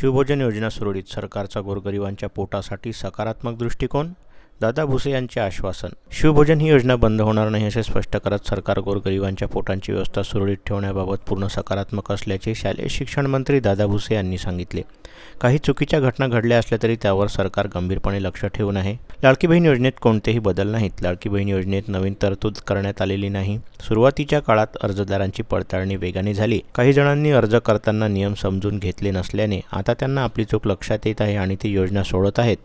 शिवभोजन योजना सुरळीत, सरकारचा गोरगरिबांच्या पोटासाठी सकारात्मक दृष्टिकोन. दादा भुसे यांचे आश्वासन. शिवभोजन ही योजना बंद होणार नाही असे स्पष्ट करत सरकार गोरगरिबांच्या पोटांची व्यवस्था सुरळीत ठेवण्याबाबत पूर्ण सकारात्मक असल्याचे शालेय शिक्षण मंत्री दादा भुसे यांनी सांगितले. काही चुकीच्या घटना घडल्या असल्या तरी त्यावर सरकार गंभीरपणे लक्ष ठेवून आहे. लाडकी बहीण योजनेत कोणतेही बदल नाहीत. लाडकी बहीण योजनेत नवीन तरतूद करण्यात आलेली नाही. सुरुवातीच्या काळात अर्जदारांची पडताळणी वेगाने झाली. काही जणांनी अर्ज करताना नियम समजून घेतले नसल्याने आता त्यांना आपली चूक लक्षात येत आहे आणि ती योजना सोडत आहेत.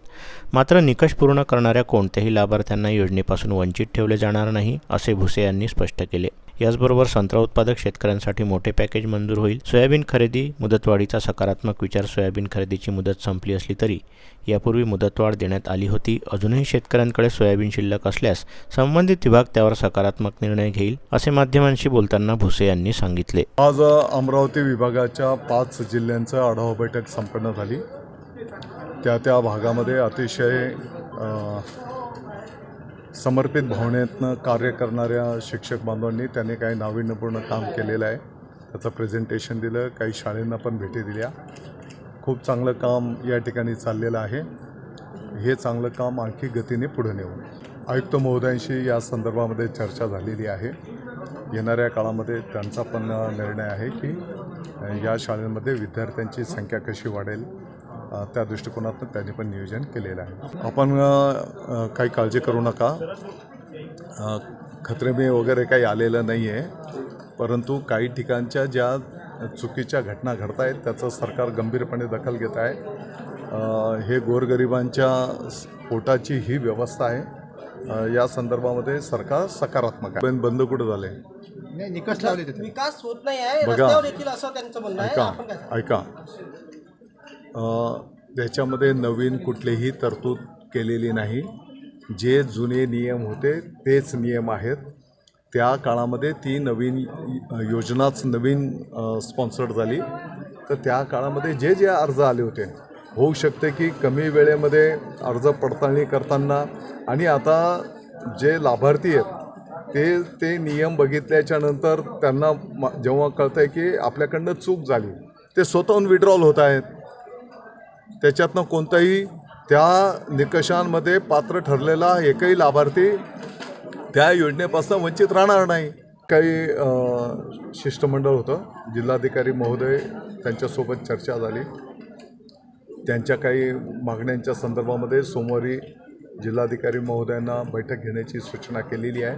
मात्र निकष पूर्ण करणाऱ्या कोणत्याही लाभार्थ्यांना योजनेपासून वंचित ठेवले जाणार नाही, असे भुसे यांनी स्पष्ट केले. याचबरोबर संत्रा उत्पादक शेतकऱ्यांसाठी मोठे पॅकेज मंजूर होईल. सोयाबीन खरेदी मुदतवाढीचा सकारात्मक विचार. सोयाबीन खरेदीची मुदत संपली असली तरी यापूर्वी मुदतवाढ देण्यात आली होती. अजूनही शेतकऱ्यांकडे सोयाबीन शिल्लक असल्यास संबंधित विभाग त्यावर सकारात्मक निर्णय घेईल, असे माध्यमांशी बोलताना भुसे यांनी सांगितले. आज अमरावती विभागाच्या 5 जिल्ह्यांचा आढावा बैठक संपन्न झाली. त्या भागामध्ये अतिशय समर्पित भावनेतनं कार्य करणाऱ्या शिक्षक बांधवांनी त्यांनी काही नाविन्यपूर्ण काम केलेलं आहे. त्याचं प्रेझेंटेशन दिलं. काही शाळांना पण भेटी दिल्या. खूप चांगलं काम या ठिकाणी चाललेलं आहे. हे चांगलं काम आणखी गतीने पुढे नेऊ. आयुक्त महोदयांशी या संदर्भामध्ये चर्चा झालेली आहे. येणाऱ्या काळामध्ये त्यांचा पण निर्णय आहे की या शाळांमध्ये विद्यार्थ्यांची संख्या कशी वाढेल, त्या दृष्टिकोनातून त्यांनी पण नियोजन केलेलं आहे. आपण काही काळजी करू नका. खतरेमे वगैरे काही आलेलं नाही आहे, परंतु काही ठिकाणच्या ज्या चुकीच्या घटना घडत आहेत त्याचं सरकार गंभीरपणे दखल घेत आहे. हे गोरगरिबांच्या पोटाची ही व्यवस्था आहे. या संदर्भामध्ये सरकार सकारात्मक आहे. बंद कुठं झाले? निकष लावले, विकास होत नाही आहे, बघा, रस्त्यावर येतील असं त्यांचं म्हणणं आहे. ऐका, त्याच्यामध्ये नवीन कुठलीही तरतूद केलेली नाही. जे जुने नियम होते तेच नियम आहेत. त्या काळामध्ये ती नवीन योजनाच नवीन स्पॉन्सर्ड झाली. तर त्या काळामध्ये जे जे अर्ज आले होते, होऊ शकते की कमी वेळेमध्ये अर्ज पडताळणी करताना, आणि आता जे लाभार्थी आहेत ते नियम बघितल्याच्या नंतर त्यांना जेव्हा कळतं आहे की आपल्याकडनं चूक झाली, ते स्वतःहून विड्रॉल होत आहेत. त्याच्यातनं कोणताही त्या निकषांमध्ये पात्र ठरलेला एकही लाभार्थी त्या योजनेपासून वंचित राहणार नाही. काही शिष्टमंडळ होतं, जिल्हाधिकारी महोदय त्यांच्यासोबत चर्चा झाली. त्यांच्या काही मागण्यांच्या संदर्भामध्ये सोमवारी जिल्हाधिकारी महोदयांना बैठक घेण्याची सूचना केलेली आहे.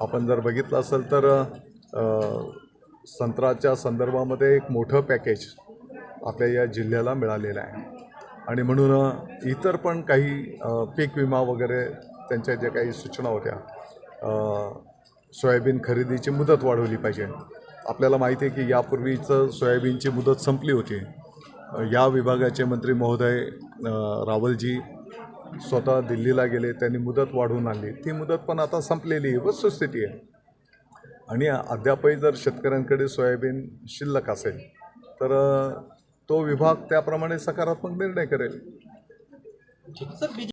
आपण जर बघितलं असेल तर संत्र्याच्या संदर्भामध्ये एक मोठं पॅकेज आपल्या या जिल्ह्याला मिळालेलं आहे. आणि म्हणून इतर पण काही पीक विमा वगैरे त्यांच्या ज्या काही सूचना होत्या, सोयाबीन खरेदीची मुदत वाढवली पाहिजे. आपल्याला माहिती आहे की यापूर्वीचं सोयाबीनची मुदत संपली होती. या विभागाचे मंत्री महोदय रावलजी स्वतः दिल्लीला गेले, त्यांनी मुदत वाढवून आणली. ती मुदत पण आता संपलेली आहे, वस्तुस्थिती आहे. आणि अद्यापही जर शेतकऱ्यांकडे सोयाबीन शिल्लक असेल तर तो विभाग त्याप्रमाणे सकारात्मक निर्णय करेल.